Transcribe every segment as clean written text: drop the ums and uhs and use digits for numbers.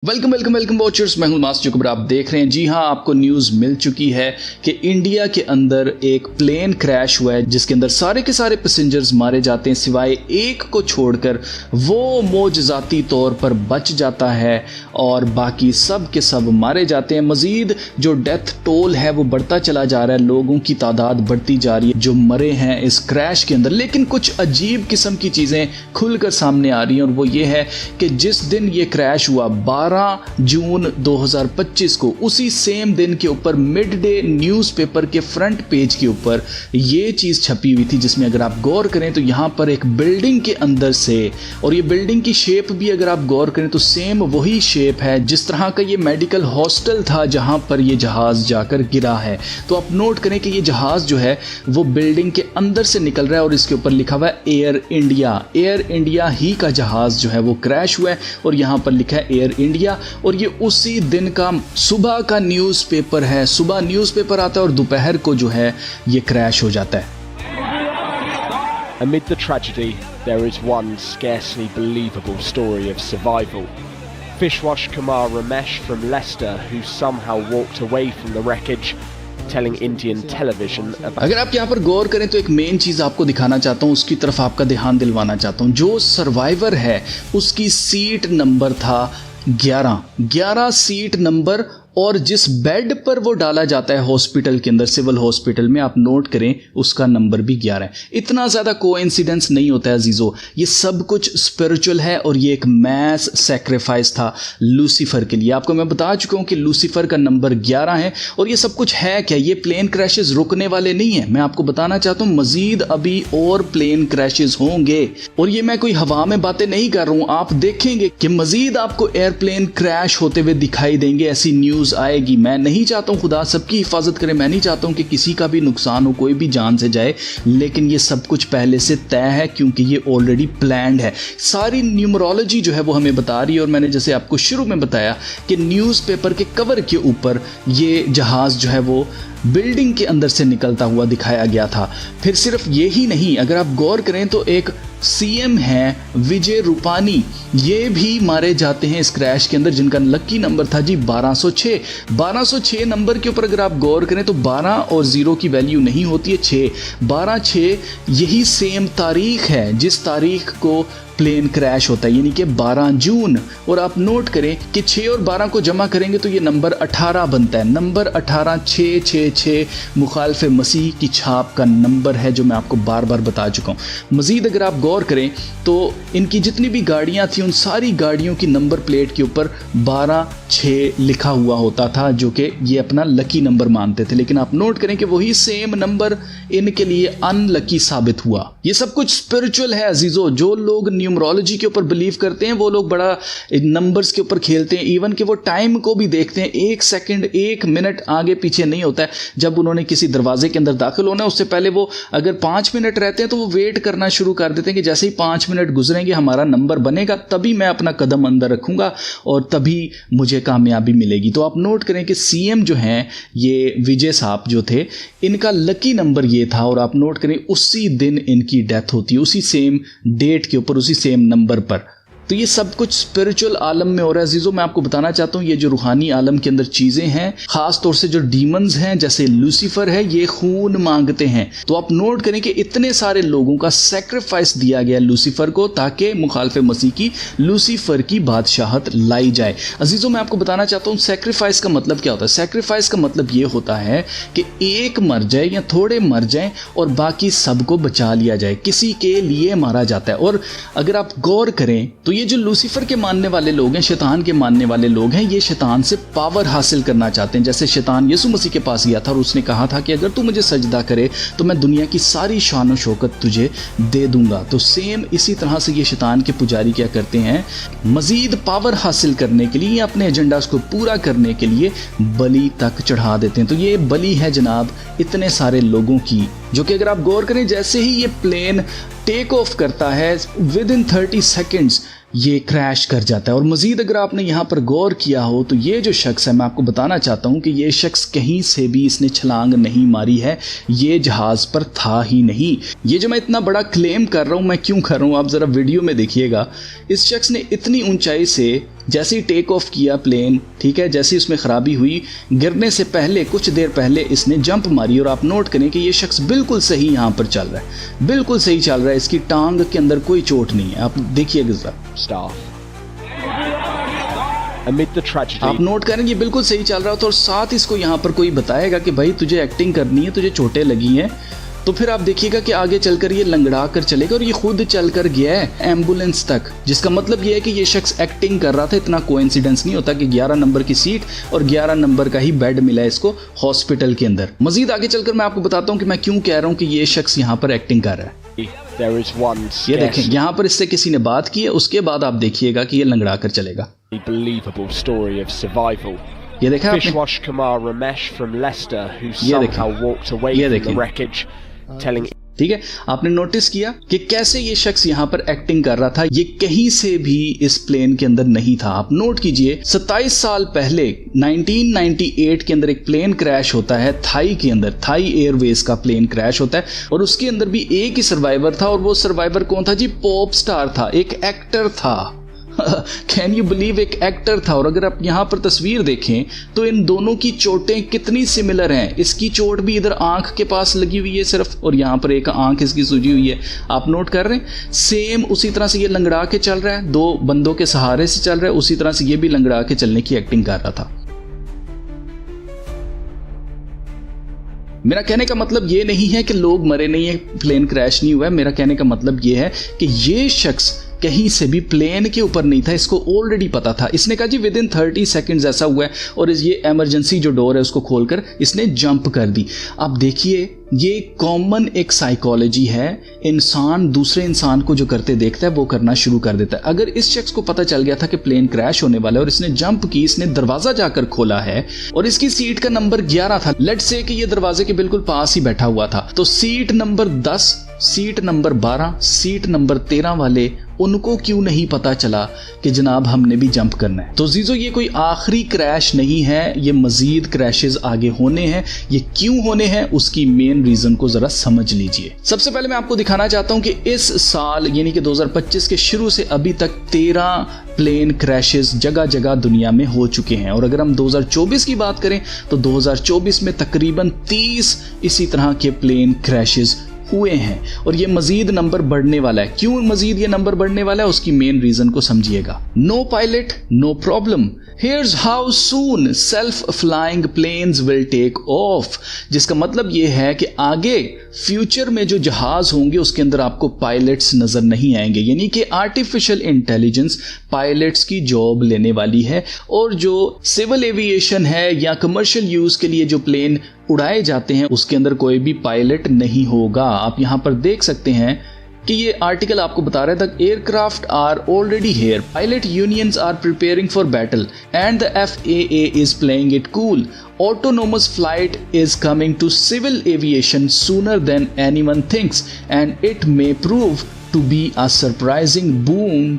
Welcome welcome welcome watchers, मैं हूं master जुकबर। आप देख रहे हैं, जी हां, आपको न्यूज़ मिल चुकी है कि इंडिया के अंदर एक प्लेन क्रैश हुआ है जिसके अंदर सारे के सारे पैसेंजर्स मारे जाते हैं सिवाय एक को छोड़कर। वो मौजज़ाती तौर पर बच जाता है और बाकी सब के सब मारे जाते हैं। मज़ीद जो डेथ टोल है वो बढ़ता चला जा रहा है, लोगों की तादाद बढ़ती जा रही है जो मरे हैं इस क्रैश के अंदर। लेकिन कुछ अजीब किस्म की चीज़ें खुलकर सामने आ रही हैं और वो ये है कि जिस दिन ये क्रैश हुआ 12 जून 2025 को, उसी सेम दिन के ऊपर मिड डे न्यूज़पेपर के फ्रंट पेज के ऊपर ये चीज़ छपी हुई थी जिसमें अगर आप गौर करें तो यहाँ पर एक बिल्डिंग के अंदर से, और ये बिल्डिंग की शेप भी अगर आप गौर करें तो सेम वही शेप है जिस तरह का ये मेडिकल हॉस्टल था जहाँ पर ये जहाज़ जाकर गिरा है। तो आप नोट करें कि ये जहाज़ जो है वो बिल्डिंग के अंदर से निकल रहा है और इसके ऊपर लिखा हुआ है एयर इंडिया। एयर इंडिया ही का जहाज़ जो है वो क्रैश हुआ है और यहाँ पर लिखा है एयर इंडिया। और ये उसी दिन का सुबह का न्यूज़पेपर है। सुबह न्यूज़पेपर आता है और दोपहर को जो है ये क्रैश हो जाता है। Amid the tragedy, there is one scarcely believable story of survival. Fishwash Kumar Ramesh from Leicester, who somehow walked away from the wreckage, telling Indian television about... अगर आप यहाँ पर गौर करें तो एक मेन चीज़ आपको दिखाना चाहता हूँ, उसकी तरफ आपका ध्यान दिलवाना चाहता हूँ। जो सर्वाइवर है उसकी सीट नंबर था 11 सीट नंबर, और जिस बेड पर वो डाला जाता है हॉस्पिटल के अंदर, सिविल हॉस्पिटल में, आप नोट करें उसका नंबर भी 11 है। इतना ज़्यादा कोइंसिडेंस नहीं होता है अजीज़ो, ये सब कुछ स्पिरिचुअल है और ये एक मैस सेक्रीफाइस था लूसीफर के लिए। आपको मैं बता चुका हूँ कि लूसीफर का नंबर 11 है। और ये सब कुछ है क्या? ये प्लेन क्रैशेस रुकने वाले नहीं है। मैं आपको बताना चाहता हूँ मज़ीद अभी और प्लेन क्रैशेस होंगे, और ये मैं कोई हवा में बातें नहीं कर रहा हूँ। आप देखेंगे कि मज़ीद आपको एयरप्लेन क्रैश होते हुए दिखाई देंगे, ऐसी न्यूज़ आएगी। मैं नहीं चाहता हूं, खुदा सबकी हिफाजत करे, मैं नहीं चाहता हूं कि किसी का भी नुकसान हो, कोई भी जान से जाए, लेकिन ये सब कुछ पहले से तय है क्योंकि ये ऑलरेडी प्लान्ड है। सारी न्यूमरोलॉजी जो है वो हमें बता रही है। और मैंने जैसे आपको शुरू में बताया कि न्यूज़पेपर के कवर के ऊपर ये जहाज़ जो है वो बिल्डिंग के अंदर से निकलता हुआ दिखाया गया था। फिर सिर्फ ये ही नहीं, अगर आप गौर करें तो एक सीएम है विजय रूपानी, ये भी मारे जाते हैं इस क्रैश के अंदर, जिनका लकी नंबर था जी 1206 नंबर के ऊपर अगर आप गौर करें तो 12 और 0 की वैल्यू नहीं होती है 6, 12/6 यही सेम तारीख है जिस तारीख को प्लेन क्रैश होता है, यानी कि 12 जून। और आप नोट करें कि 6 और 12 को जमा करेंगे तो ये नंबर 18 बनता है। नंबर 18 666 मुखालिफ मसीह की छाप का नंबर है, जो मैं आपको बार बार बता चुका हूँ। मज़ीद अगर आप गौर करें तो इनकी जितनी भी गाड़ियाँ थी उन सारी गाड़ियों की नंबर प्लेट के ऊपर 12/6 लिखा हुआ होता था, जो कि ये अपना लकी नंबर मानते थे। लेकिन आप नोट करें कि वही सेम नंबर इनके लिए अनलकी साबित हुआ। ये सब कुछ स्पिरिचुअल है अजीज़ो। जो लोग न्यूमरोलॉजी के ऊपर बिलीव करते हैं वो लोग बड़ा नंबर्स के ऊपर खेलते हैं, इवन कि वो टाइम को भी देखते हैं। 1 सेकंड 1 मिनट आगे पीछे नहीं होता है। जब उन्होंने किसी दरवाजे के अंदर दाखिल होना है उससे पहले वो अगर 5 मिनट रहते हैं तो वो वेट करना शुरू कर देते हैं कि जैसे ही 5 मिनट गुजरेंगे हमारा नंबर बनेगा, तभी मैं अपना कदम अंदर रखूंगा और तभी मुझे कामयाबी मिलेगी। तो आप नोट करें कि सीएम जो हैं ये विजय साहब जो थे, इनका लकी नंबर ये था। और आप नोट करें उसी दिन इनकी डेथ होती है, उसी सेम डेट के ऊपर, उसी सेम नंबर पर। तो ये सब कुछ स्पिरिचुअल आलम में हो रहा है अजीज़ों। मैं आपको बताना चाहता हूँ ये जो रूहानी आलम के अंदर चीज़ें हैं, ख़ास तौर से जो डीमंस हैं जैसे लूसीफर है, ये खून मांगते हैं। तो आप नोट करें कि इतने सारे लोगों का सेक्रीफाइस दिया गया लूसीफर को ताकि मुखालिफ मसीह की लूसीफर की बादशाहत लाई जाए। अजीज़ों मैं आपको बताना चाहता हूँ सेक्रीफाइस का मतलब क्या होता है। सेक्रीफाइस का मतलब ये होता है कि एक मर जाए या थोड़े मर जाएं और बाकी सबको बचा लिया जाए, किसी के लिए मारा जाता है। और अगर आप गौर करें तो ये जो लूसीफर के मानने वाले लोग हैं, शैतान के मानने वाले लोग हैं, ये शैतान से पावर हासिल करना चाहते हैं। जैसे शैतान यीशु मसीह के पास गया था और उसने कहा था कि अगर तू मुझे सजदा करे तो मैं दुनिया की सारी शान और शौकत तुझे दे दूंगा। तो सेम इसी तरह से ये शैतान के पुजारी क्या करते हैं, मजीद पावर हासिल करने के लिए, अपने एजेंडास को पूरा करने के लिए बलि तक चढ़ा देते हैं। तो ये बलि है जनाब इतने सारे लोगों की, जो कि अगर आप गौर करें जैसे ही ये प्लेन टेक ऑफ करता है विद इन 30 सेकेंड्स ये क्रैश कर जाता है। और मज़ीद अगर आपने यहाँ पर गौर किया हो तो ये जो शख्स है, मैं आपको बताना चाहता हूँ कि ये शख्स कहीं से भी इसने छलांग नहीं मारी है, ये जहाज़ पर था ही नहीं। ये जो मैं इतना बड़ा क्लेम कर रहा हूँ, मैं क्यों कर रहा हूँ आप ज़रा वीडियो में देखिएगा। इस शख्स ने इतनी ऊंचाई से जैसे ही टेक ऑफ किया प्लेन, ठीक है, जैसे ही उसमें खराबी हुई, गिरने से पहले कुछ देर पहले इसने जंप मारी। और आप नोट करें कि ये शख्स बिल्कुल सही यहाँ पर चल रहा है, बिल्कुल सही चल रहा है, इसकी टांग के अंदर कोई चोट नहीं है। आप देखिएगा Staff. Amid the tragedy, आप नोट करें ये बिल्कुल सही चल रहा होता और साथ इसको यहाँ पर कोई बताएगा कि भाई तुझे एक्टिंग करनी है, तुझे चोटें लगी हैं, तो फिर आप देखिएगा कि आगे चलकर ये लंगड़ा कर चलेगा और ये खुद चलकर गया है एम्बुलेंस तक, जिसका मतलब ये है कि ये शख्स एक्टिंग कर रहा था। इतना कोइंसिडेंस नहीं होता कि 11 नंबर की सीट और 11 नंबर का ही बेड मिला है इसको हॉस्पिटल के अंदर। मजीद आगे चलकर मैं आपको बताता हूँ कि मैं क्यों कह रहा हूँ कि ये शख्स यहाँ पर एक्टिंग कर रहा है। there is one ये देखें, यहाँ पर इससे किसी ने बात की है, उसके बाद आप देखिएगा कि ये लंगड़ा कर चलेगा। believable story of survival. ये देखा आपने? Fishwash Kumar Ramesh from Leicester, who ये देखें। somehow walked away ये from the देखें। wreckage, telling ठीक है, आपने नोटिस किया कि कैसे ये शख्स यहाँ पर एक्टिंग कर रहा था। ये कहीं से भी इस प्लेन के अंदर नहीं था। आप नोट कीजिए, 27 साल पहले 1998 के अंदर एक प्लेन क्रैश होता है थाई के अंदर, थाई एयरवेज का प्लेन क्रैश होता है और उसके अंदर भी एक ही सर्वाइवर था। और वो सर्वाइवर कौन था जी? पॉप स्टार था, एक एक्टर था। कैन यू बिलीव, एक एक्टर था। और अगर आप यहाँ पर तस्वीर देखें तो इन दोनों की चोटें कितनी सिमिलर हैं। इसकी चोट भी इधर आंख के पास लगी हुई है सिर्फ, और यहाँ पर एक आंख इसकी सूजी हुई है। आप नोट कर रहे हैं? सेम उसी तरह से ये लंगड़ा के चल रहा है, 2 बंदों के सहारे से चल रहा है, उसी तरह से ये भी लंगड़ा के चलने की एक्टिंग कर रहा था। मेरा कहने का मतलब ये नहीं है कि लोग मरे नहीं है, प्लेन क्रैश नहीं हुआ है। मेरा कहने का मतलब ये है कि ये शख्स कहीं से भी प्लेन के ऊपर नहीं था, इसको ऑलरेडी पता था। इसने कहा जी विद इन 30 सेकेंड्स ऐसा हुआ है, और ये इमरजेंसी जो डोर है उसको खोलकर इसने जंप कर दी। आप देखिए, ये कॉमन एक साइकोलॉजी है। इंसान दूसरे इंसान को जो करते देखता है वो करना शुरू कर देता है। अगर इस शख्स को पता चल गया था कि प्लेन क्रैश होने वाला है और इसने जंप की, इसने दरवाजा जाकर खोला है और इसकी सीट का नंबर 11 था, लेट्स से कि ये दरवाजे के बिल्कुल पास ही बैठा हुआ था, तो seat number 10, seat number 12, seat number 13 वाले उनको क्यों नहीं पता चला कि जनाब हमने भी जंप करना है? तो जीजो, ये कोई आखिरी क्रैश नहीं है, ये मजीद क्रैशेस आगे होने हैं। ये क्यों होने हैं उसकी मेन रीजन को जरा समझ लीजिए। सबसे पहले मैं आपको दिखाना चाहता हूं कि इस साल यानी कि 2025 के शुरू से अभी तक 13 प्लेन क्रैशेस जगह जगह दुनिया में हो चुके हैं। और अगर हम 2024 की बात करें तो 2024 में तकरीबन 30 इसी तरह के प्लेन क्रैशेस हुए हैं और ये मजीद नंबर बढ़ने वाला है। क्यों मजीद ये नंबर बढ़ने वाला है उसकी मेन रीजन को समझिएगा। No pilot no problem, here's how soon self flying planes will take off, जिसका मतलब ये है कि आगे फ्यूचर में जो जहाज होंगे उसके अंदर आपको पायलट्स नजर नहीं आएंगे, यानी कि आर्टिफिशियल इंटेलिजेंस पायलट्स की जॉब लेने वाली है। और जो सिविल एविएशन है या कमर्शियल यूज के लिए जो प्लेन उड़ाए जाते हैं उसके अंदर कोई भी पायलट नहीं होगा। आप यहां पर देख सकते हैं कि ये आर्टिकल आपको बता रहा था aircraft are already here, pilot unions are preparing for battle and the FAA is playing it cool, autonomous flight is coming to civil aviation sooner than anyone thinks and it may prove to be a surprising boon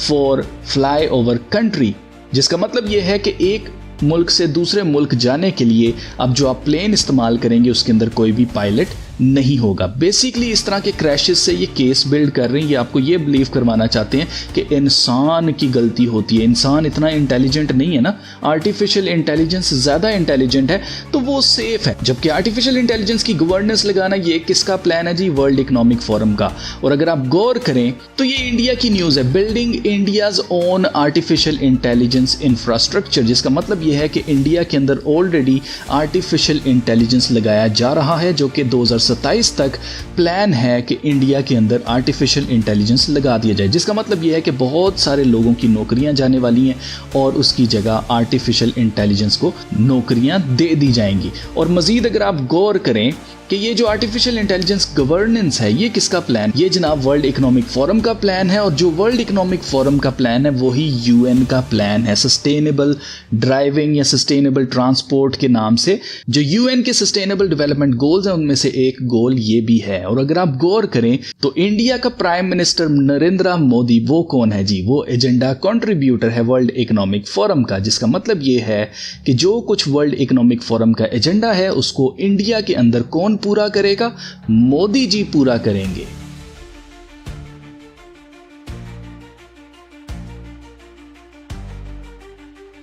for flyover country, जिसका मतलब ये है कि एक मुल्क से दूसरे मुल्क जाने के लिए अब जो आप प्लेन इस्तेमाल करेंगे उसके अंदर कोई भी पायलट नहीं होगा। बेसिकली इस तरह के क्रैशेस से ये केस बिल्ड कर रहे हैं, ये आपको ये बिलीव करवाना चाहते हैं कि इंसान की गलती होती है। इंसान इतना इंटेलिजेंट नहीं है ना, आर्टिफिशियल इंटेलिजेंस ज़्यादा इंटेलिजेंट है तो वो सेफ है। जबकि आर्टिफिशियल इंटेलिजेंस की गवर्नेंस लगाना ये किसका प्लान है जी? वर्ल्ड इकोनॉमिक फोरम का। और अगर आप गौर करें तो ये इंडिया की न्यूज़ है, building India's own artificial intelligence infrastructure, जिसका मतलब ये है कि इंडिया के अंदर ऑलरेडी आर्टिफिशियल इंटेलिजेंस लगाया जा रहा है, जो कि 2027 तक प्लान है कि इंडिया के अंदर आर्टिफिशियल इंटेलिजेंस लगा दिया जाए। जिसका मतलब यह है कि बहुत सारे लोगों की नौकरियां जाने वाली हैं और उसकी जगह आर्टिफिशियल इंटेलिजेंस को नौकरियां दे दी जाएंगी। और मजीद अगर आप गौर करें कि ये जो आर्टिफिशियल इंटेलिजेंस गवर्नेंस है ये किसका प्लान? ये जनाब वर्ल्ड इकोनॉमिक फोरम का प्लान है। और जो वर्ल्ड इकोनॉमिक फोरम का प्लान है वही यूएन का प्लान है, सस्टेनेबल ड्राइविंग या सस्टेनेबल ट्रांसपोर्ट के नाम से। जो यूएन के सस्टेनेबल डेवलपमेंट गोल्स हैं उनमें से एक गोल ये भी है। और अगर आप गौर करें तो इंडिया का प्राइम मिनिस्टर नरेंद्र मोदी वो कौन है जी? वो एजेंडा कंट्रीब्यूटर है वर्ल्ड इकोनॉमिक फोरम का। जिसका मतलब ये है कि जो कुछ वर्ल्ड इकोनॉमिक फोरम का एजेंडा है उसको इंडिया के अंदर कौन पूरा करेगा? मोदी जी पूरा करेंगे।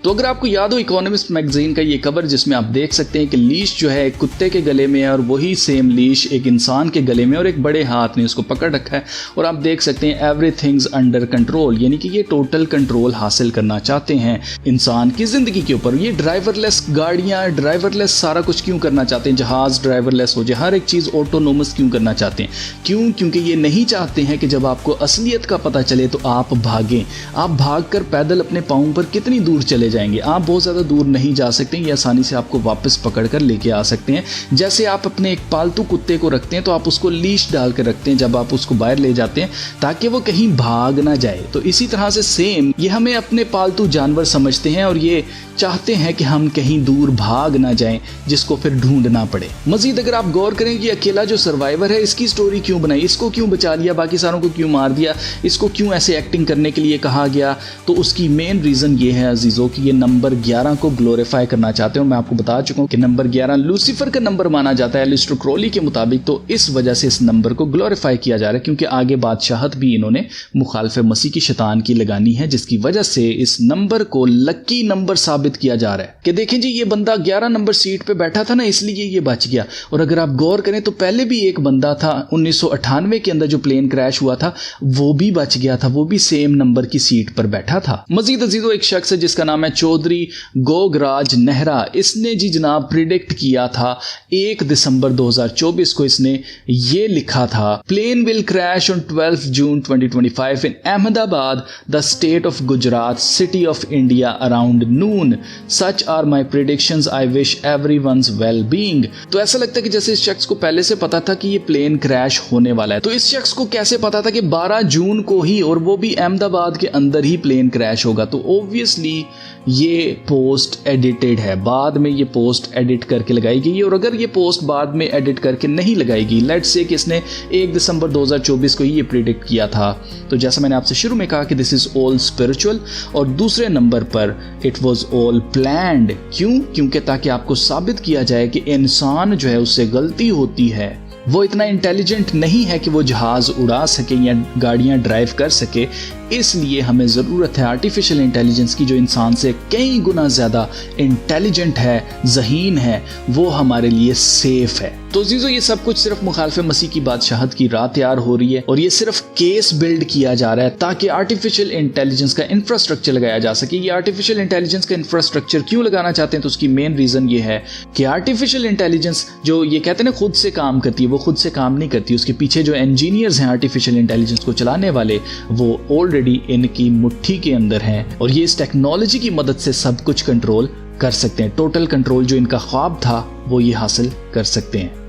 तो अगर आपको याद हो इकोनॉमिस्ट मैगजीन का ये कवर जिसमें आप देख सकते हैं कि लीश जो है एक कुत्ते के गले में है और वही सेम लीश एक इंसान के गले में और एक बड़े हाथ ने उसको पकड़ रखा है और आप देख सकते हैं एवरीथिंग्स अंडर कंट्रोल, यानी कि ये टोटल कंट्रोल हासिल करना चाहते हैं इंसान की जिंदगी के ऊपर। ये ड्राइवरलेस गाड़ियां, ड्राइवरलेस सारा कुछ क्यों करना चाहते हैं, जहाज ड्राइवरलेस हो जाए, हर एक चीज ऑटोनोमस क्यों करना चाहते हैं? क्यों? क्योंकि ये नहीं चाहते हैं कि जब आपको असलियत का पता चले तो आप भागें। आप भागकर पैदल अपने पाँव पर कितनी दूर चले जाएंगे? आप बहुत ज़्यादा दूर नहीं जा सकते, ये आसानी से आपको वापस पकड़ कर लेके आ सकते हैं। जैसे आप अपने एक पालतू कुत्ते को रखते हैं तो आप उसको लीश डाल कर रखते हैं जब आप उसको बाहर ले जाते हैं ताकि वो कहीं भाग ना जाए। तो इसी तरह से सेम ये हमें अपने पालतू जानवर समझते हैं और ये चाहते हैं कि हम कहीं दूर भाग ना जाएं जिसको फिर ढूंढना पड़े। मजीद अगर आप गौर करें कि अकेला जो सर्वाइवर है इसकी स्टोरी क्यों बनाई, इसको क्यों बचा लिया, बाकी सारों को क्यों मार दिया, इसको क्यों ऐसे एक्टिंग करने के लिए कहा गया, तो उसकी मेन रीज़न ये है अजीज़ों कि ये नंबर 11 को ग्लोरीफाई करना चाहते हैं। मैं आपको बता चुका हूँ कि नंबर 11 लूसीफर का नंबर माना जाता है एलिस्टर क्रोली के मुताबिक, तो इस वजह से इस नंबर को ग्लोरीफाई किया जा रहा है क्योंकि आगे बादशाहत भी इन्होंने मुखालिफ मसीह की शैतान की लगानी है, जिसकी वजह से इस नंबर को लकी नंबर साबित किया जा रहा है कि देखें जी ये बंदा 11 नंबर सीट पे बैठा था ना, इसलिए ये बच गया। और अगर आप गौर करें तो पहले भी एक बंदा था 1998 के अंदर जो प्लेन क्रैश हुआ था, वो भी बच गया था, वो भी सेम नंबर की सीट पर बैठा था। मजीद अजीजों एक शख्स है जिसका नाम है चौधरी गोगराज नेहरा, इसने जी जनाब प्रिडिक्ट किया था 1 दिसंबर 2024 को इसने ये लिखा था, plane will crash on 12 June 2025 in Ahmedabad the state of Gujarat city of India around noon, such are my predictions, I wish everyone's well being. तो ऐसा लगता है कि जैसे इस शख्स को पहले से पता था कि ये प्लेन क्रैश होने वाला है। तो इस शख्स को कैसे पता था कि 12 जून को ही, और वो भी अहमदाबाद के अंदर ही प्लेन क्रैश होगा? तो ऑब्वियसली ये पोस्ट एडिटेड है, बाद में ये पोस्ट एडिट करके लगाई गई है। और अगर ये पोस्ट बाद में एडिट करके नहीं लगाई गई, लेट्स से कि इसने 1 दिसंबर 2024 को ही ये प्रिडिक्ट किया था, तो जैसा मैंने आपसे शुरू में कहा कि दिस इज ऑल स्पिरिचुअल। और दूसरे नंबर पर इट वाज ऑल प्लान्ड। क्यों? क्योंकि ताकि आपको साबित किया जाए कि इंसान जो है उससे गलती होती है, वो इतना इंटेलिजेंट नहीं है कि वो जहाज उड़ा सके या गाड़ियां ड्राइव कर सके। इसलिए हमें ज़रूरत है आर्टिफिशियल इंटेलिजेंस की जो इंसान से कई गुना ज़्यादा इंटेलिजेंट है, ज़हीन है, वो हमारे लिए सेफ है। तो जीजो ये सब कुछ सिर्फ मुखालिफ मसीह की बादशाहत की राह तैयार हो रही है और ये सिर्फ केस बिल्ड किया जा रहा है ताकि आर्टिफिशियल इंटेलिजेंस का इंफ्रास्ट्रक्चर लगाया जा सके। ये आर्टिफिशियल इंटेलिजेंस का इंफ्रास्ट्रक्चर क्यों लगाना चाहते हैं? तो उसकी मेन रीज़न ये है कि आर्टिफिशियल इंटेलिजेंस जो ये कहते हैं ना खुद से काम करती है, वो खुद से काम नहीं करती। उसके पीछे जो इंजीनियर्स हैं आर्टिफिशियल इंटेलिजेंस को चलाने वाले, वो ऑलरेडी इनकी मुट्ठी के अंदर हैं और ये इस टेक्नोलॉजी की मदद से सब कुछ कंट्रोल कर सकते हैं। टोटल कंट्रोल जो इनका ख्वाब था वो ये हासिल कर सकते हैं।